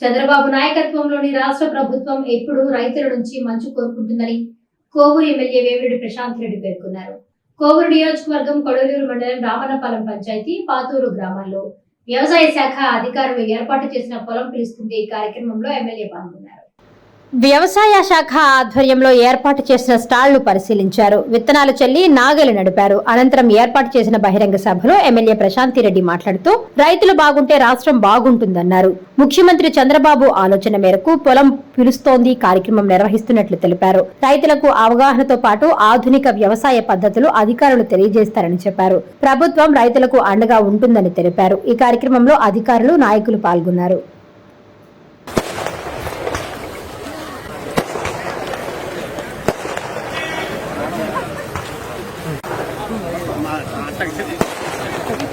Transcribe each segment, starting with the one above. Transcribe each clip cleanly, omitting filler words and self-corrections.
చంద్రబాబు నాయకత్వంలోని రాష్ట్ర ప్రభుత్వం ఎప్పుడూ రైతుల నుంచి మంచి కోరుకుంటుందని కోవూరు ఎమ్మెల్యే వేమిరెడ్డి ప్రశాంత్ రెడ్డి పేర్కొన్నారు. కోవూరు నియోజకవర్గం కొడలూరు మండలం రామన్నపాలెం పంచాయతీ పాతూరు గ్రామాల్లో వ్యవసాయ శాఖ అధికారులు ఏర్పాటు చేసిన పొలం పిలుస్తుంది ఈ కార్యక్రమంలో ఎమ్మెల్యే పాల్గొన్నారు. వ్యవసాయ శాఖ ఆధ్వర్యంలో ఏర్పాటు చేసిన స్టాళ్లు పరిశీలించారు. విత్తనాలు చల్లి నాగలి నడిపారు. అనంతరం ఏర్పాటు చేసిన బహిరంగ సభలో ఎమ్మెల్యే ప్రశాంత్ రెడ్డి మాట్లాడుతూ రైతులు బాగుంటే రాష్ట్రం బాగుంటుందన్నారు. ముఖ్యమంత్రి చంద్రబాబు ఆలోచన మేరకు పొలం పిలుస్తోంది కార్యక్రమం నిర్వహిస్తున్నట్లు తెలిపారు. రైతులకు అవగాహనతో పాటు ఆధునిక వ్యవసాయ పద్ధతులు అధికారులు తెలియజేస్తారని చెప్పారు. ప్రభుత్వం రైతులకు అండగా ఉంటుందని తెలిపారు. ఈ కార్యక్రమంలో అధికారులు, నాయకులు పాల్గొన్నారు.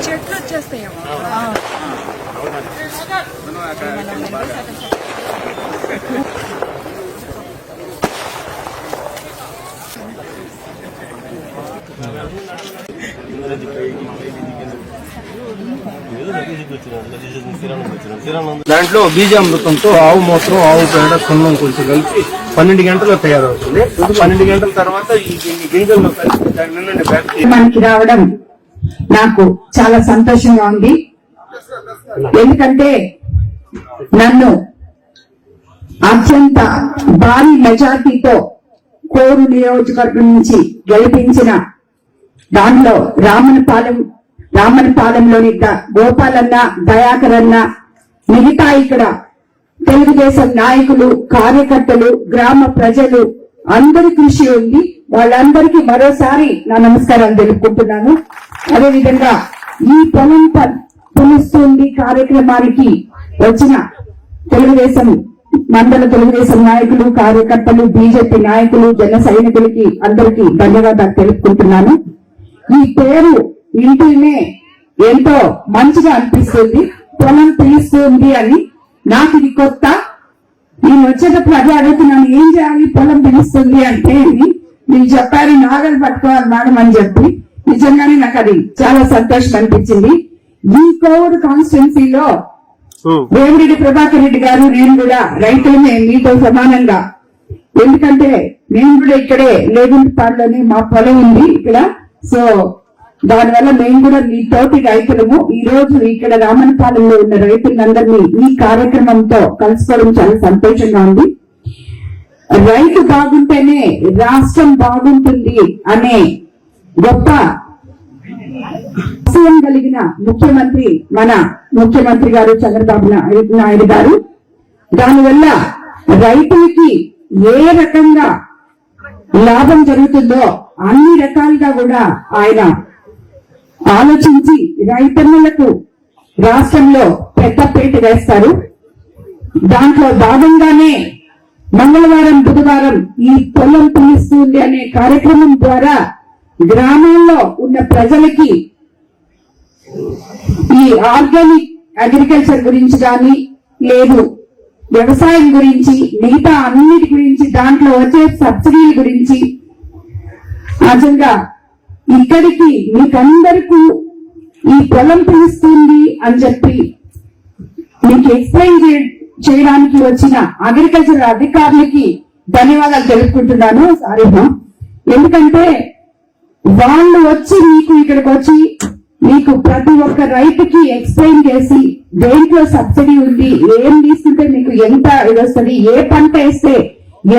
చెట్లు వచ్చేస్తాయేమో. దాంట్లో బీజామృతంతో ఆవు మూత్రం, ఆవు పేడ, సున్నం కొంచెం కలిపి 12 గంటల్లో తయారవుతుంది. 12 గంటల తర్వాత ఈ గింజల్లో కలిపి దాని మనకి రావడం నాకు చాలా సంతోషంగా ఉంది. ఎందుకంటే నన్ను అత్యంత భారీ మెజార్టీతో కోరు నియోజకవర్గం నుంచి గెలిపించిన దాంట్లో రామన్నపాలెంలోని గోపాలన్న, దయాకర్ అన్న, మిగతా ఇక్కడ తెలుగుదేశం నాయకులు, కార్యకర్తలు, గ్రామ ప్రజలు అందరి కృషి ఉంది. వాళ్ళందరికీ మరోసారి నా నమస్కారాలు తెలుపుకుంటున్నాను. అదేవిధంగా ఈ పొలం పిలుస్తుంది కార్యక్రమానికి వచ్చిన తెలుగుదేశం నాయకులు, కార్యకర్తలు, బీజేపీ నాయకులు, జన సైనికులకి అందరికీ ధన్యవాదాలు తెలుపుకుంటున్నాను. ఈ పేరు ఇంటినే ఎంతో మంచిగా అనిపిస్తుంది. పొలం పిలుస్తుంది అని నాకు ఇది కొత్త. నేను వచ్చేటప్పుడు అదే అడుగుతున్నాను, ఏం చేయాలి పొలం పిలుస్తుంది అంటే మీరు చెప్పారు నాగలు పట్టుకోవాలి మేడం అని చెప్పి. నిజంగానే నాకు అది చాలా సంతోషం అనిపించింది. ఈ కోవూరు కాన్స్టిట్యున్సీలో వేమిరెడ్డి ప్రభాకర్ రెడ్డి గారు, నేను కూడా రైతులమే మీతో సమానంగా. ఎందుకంటే నేను కూడా ఇక్కడే లేగుంటిపాడులోనే మా పొలం ఉంది ఇక్కడ. సో దానివల్ల మేము కూడా మీ తోటి రైతులము. ఈ రోజు ఇక్కడ రామన్నపాలెంలో ఉన్న రైతులందరినీ ఈ కార్యక్రమంతో కలుసుకోవడం చాలా సంతోషంగా ఉంది. రైతు బాగుంటేనే రాష్ట్రం బాగుంటుంది అనే గొప్ప ఆశయం కలిగిన మన ముఖ్యమంత్రి గారు చంద్రబాబు నాయుడు గారు. దానివల్ల రైతులకి ఏ రకంగా లాభం జరుగుతుందో అన్ని రకాలుగా కూడా ఆయన ఆలోచించి రైతన్నలకు రాష్ట్రంలో పెద్దపీట వేస్తారు. దాంట్లో భాగంగానే మంగళవారం, బుధవారం ఈ పొలం పిలుస్తుంది అనే కార్యక్రమం ద్వారా గ్రామాల్లో ఉన్న ప్రజలకి ఈ ఆర్గానిక్ అగ్రికల్చర్ గురించి కానీ, లేదు వ్యవసాయం గురించి, మిగతా అన్నిటి గురించి, దాంట్లో వచ్చే సబ్సిడీల గురించి, నిజంగా ఇక్కడికి మీకందరికీ ఈ పొలం పిలుస్తుంది అని చెప్పి మీకు ఎక్స్ప్లెయిన్ చేయడానికి వచ్చిన అగ్రికల్చర్ అధికారులకి ధన్యవాదాలు తెలుపుకుంటున్నాను. సారీమా, ఎందుకంటే వాళ్ళు వచ్చి మీకు ఇక్కడికి వచ్చి మీకు ప్రతి ఒక్క రైతుకి ఎక్స్ప్లెయిన్ చేసి దేంట్లో సబ్సిడీ ఉంది, ఏం తీసుకుంటే మీకు ఎంత ఇది వస్తుంది, ఏ పంట వేస్తే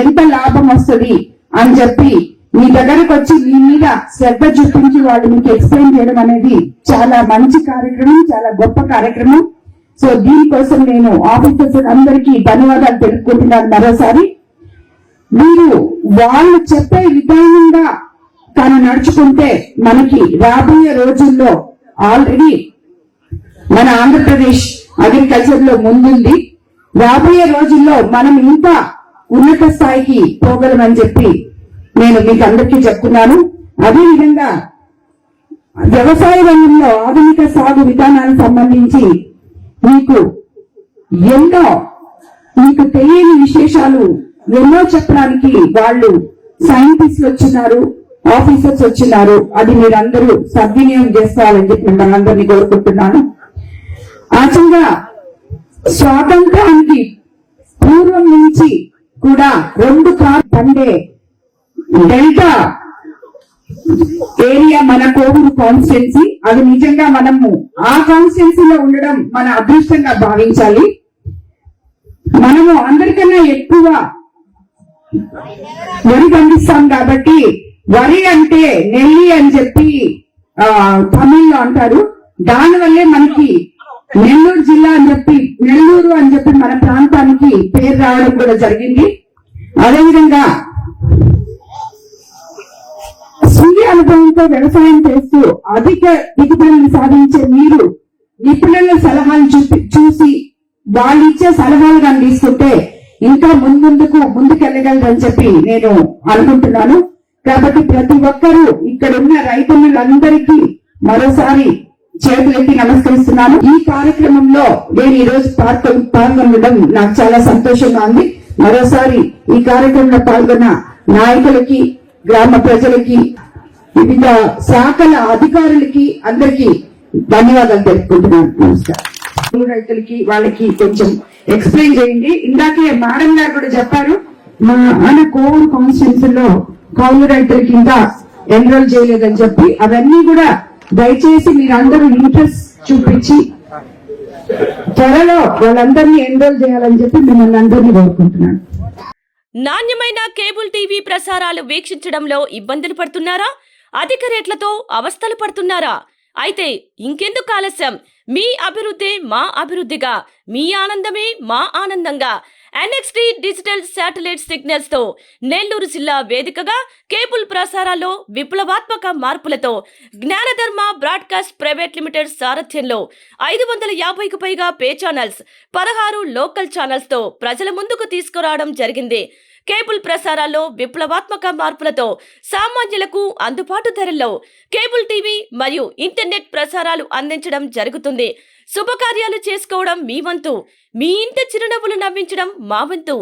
ఎంత లాభం వస్తుంది అని చెప్పి మీ దగ్గరకు వచ్చి మీ మీద శ్రద్ధ చూపించి వాళ్ళు మీకు ఎక్స్ప్లెయిన్ చేయడం అనేది చాలా మంచి కార్యక్రమం, చాలా గొప్ప కార్యక్రమం. సో దీనికోసం నేను ఆఫీసర్స్ అందరికీ ధన్యవాదాలు తెలుపుకుంటున్నాను మరోసారి. మీరు వాళ్ళు చెప్పే విధానంగా కానీ నడుచుకుంటే మనకి రాబోయే రోజుల్లో ఆల్రెడీ మన ఆంధ్రప్రదేశ్ అగ్రికల్చర్ లో ముందుంది. రాబోయే రోజుల్లో మనం ఇంకా ఉన్నత స్థాయికి పోగలమని చెప్పి నేను మీకు అందరికీ చెప్తున్నాను. అదేవిధంగా వ్యవసాయ రంగంలో ఆధునిక సాగు విధానాలకు సంబంధించి మీకు తెలియని విశేషాలు ఎన్నో చెప్పడానికి వాళ్ళు సైంటిస్టులు వచ్చినారు, ఆఫీసర్స్ వచ్చినారు. అది మీరందరూ సద్వినియోగం చేసుకోవాలని చెప్పి మిమ్మల్ని అందరినీ కోరుకుంటున్నాను. ఆచంగా స్వాతంత్రానికి పూర్వం నుంచి కూడా 2 కాలం పండే డెల్టా ఏరియా మన కోవూరు కాన్స్టిట్యున్సీ. అది నిజంగా మనము ఆ కాన్స్టిట్యున్సీలో ఉండడం మన అదృష్టంగా భావించాలి. మనము అందరికన్నా ఎక్కువ వరి పండిస్తాం కాబట్టి వరి అంటే నెల్లి అని చెప్పి తమిళ్లో అంటారు. దానివల్లే మనకి నెల్లూరు జిల్లా అని చెప్పి నెల్లూరు అని చెప్పి మన ప్రాంతానికి పేరు రావడం కూడా జరిగింది. అదేవిధంగా స్వీయ అనుభవంతో వ్యవసాయం చేస్తూ అధిక దిగుబడులను సాధించే మీరు నిపుణుల సలహాలు చూసి వాళ్ళు ఇచ్చే సలహాలు కానీ తీసుకుంటే ఇంకా ముందుకెళ్ళగలరని చెప్పి నేను అనుకుంటున్నాను. కాబట్టి ప్రతి ఒక్కరూ ఇక్కడ ఉన్న రైతన్నులందరికీ మరోసారి చేతులెత్తి నమస్కరిస్తున్నాను. ఈ కార్యక్రమంలో నేను ఈ రోజు పాల్గొనడం నాకు చాలా సంతోషంగా ఉంది. మరోసారి ఈ కార్యక్రమంలో పాల్గొన్న నాయకులకి, గ్రామ ప్రజలకి, వివిధ శాఖల అధికారులకి అందరికీ ధన్యవాదాలు తెలుపుకుంటున్నాను. నమస్కారం. రైతులకి వాళ్ళకి కొంచెం ఎక్స్ప్లెయిన్ చేయండి. ఇందాకే మేడం గారు కూడా చెప్పారు, మన కోవూరు కాన్స్టిట్యున్సీలో కౌలు రైతులకి ఇంకా ఎన్రోల్ చేయలేదని చెప్పి. అవన్నీ కూడా దయచేసి మీరందరూ ఇంట్రెస్ట్ చూపించి త్వరలో వాళ్ళందరినీ ఎన్రోల్ చేయాలని చెప్పి మిమ్మల్ని అందరినీ కోరుకుంటున్నాను. నాణ్యమైన కేబుల్ టీవీ ప్రసారాలు వీక్షించడంలో ఇబ్బందులు పడుతున్నారా? అధిక రేట్లతో అవస్థలు పడుతున్నారా? అయితే ఇంకెందుకు ఆలస్యం? మీ అభివృద్ధి మా అభివృద్ధిగా, మీ ఆనందమే మా ఆనందంగా NXT డిజిటల్ శాటిలైట్ సిగ్నల్స్ తో నెల్లూరు జిల్లా వేదికగా కేబుల్ ప్రసారాల్లో విప్లవాత్మక మార్పులతో జ్ఞానధర్మ బ్రాడ్కాస్ట్ ప్రైవేట్ లిమిటెడ్ సారథ్యంలో 550కు పైగా పే ఛానల్స్, 16 లోకల్ ఛానల్స్ తో ప్రజల ముందుకు తీసుకురావడం జరిగింది. కేబుల్ ప్రసారాల్లో విప్లవాత్మక మార్పులతో సామాన్యులకు అందుబాటు ధరల్లో కేబుల్ టీవీ మరియు ఇంటర్నెట్ ప్రసారాలు అందించడం జరుగుతుంది. శుభకార్యాలు చేసుకోవడం మీ వంతు, మీ ఇంటి చిరునవ్వులు నవ్వించడం మా వంతు.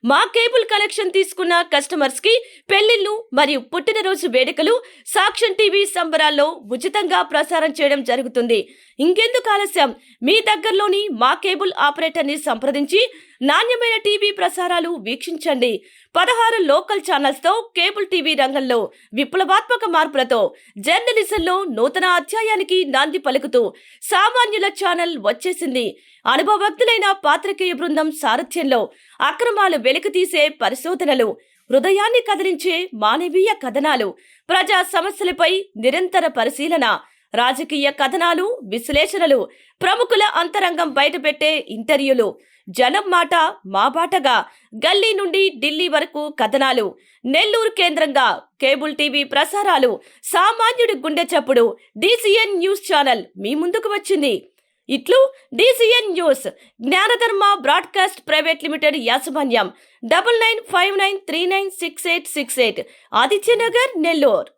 మా కేబుల్ కనెక్షన్ తీసుకున్న కస్టమర్స్ కి పెళ్లిళ్లు మరియు పుట్టినరోజు వేడుకలు సాక్ష్యం టీవీ సంబరాల్లో ఉచితంగా ప్రసారం చేయడం జరుగుతుంది. ఇంకెందుకు ఆలస్యం? మీ దగ్గరలోని మా కేబుల్ ఆపరేటర్ ని సంప్రదించి నాణ్యమైన టీవీ ప్రసారాలు వీక్షించండి. 16 లోకల్ ఛానల్స్ తో కేబుల్ టీవీ రంగంలో విప్లవాత్మక మార్పులతో జర్నలిజంలో నూతన అధ్యాయానికి నాంది పలుకుతూ సామాన్యుల ఛానల్ వచ్చేసింది. అనుభవజ్ఞులైన పాత్రికేయ బృందం సారథ్యంలో అక్రమాలు వెలికితీసే పరిశోధనలు, హృదయాన్ని కదిలించే మానవీయ కథనాలు, ప్రజా సమస్యలపై నిరంతర పరిశీలన, రాజకీయ కథనాలు, విశ్లేషణలు, ప్రముఖుల అంతరంగం బయటపెట్టే ఇంటర్వ్యూలు, జనం మాట మా బాటగా గల్లీ నుండి ఢిల్లీ వరకు కథనాలు, నెల్లూరు కేంద్రంగా కేబుల్ టీవీ ప్రసారాలు, సామాన్యుడి గుండె చప్పుడు DCN న్యూస్ ఛానల్ మీ ముందుకు వచ్చింది. ఇట్లు DCN news, జ్ఞానధర్మ broadcast private limited యాజమాన్యం, 9959396868, ఆదిత్యనగర్, నెల్లూరు.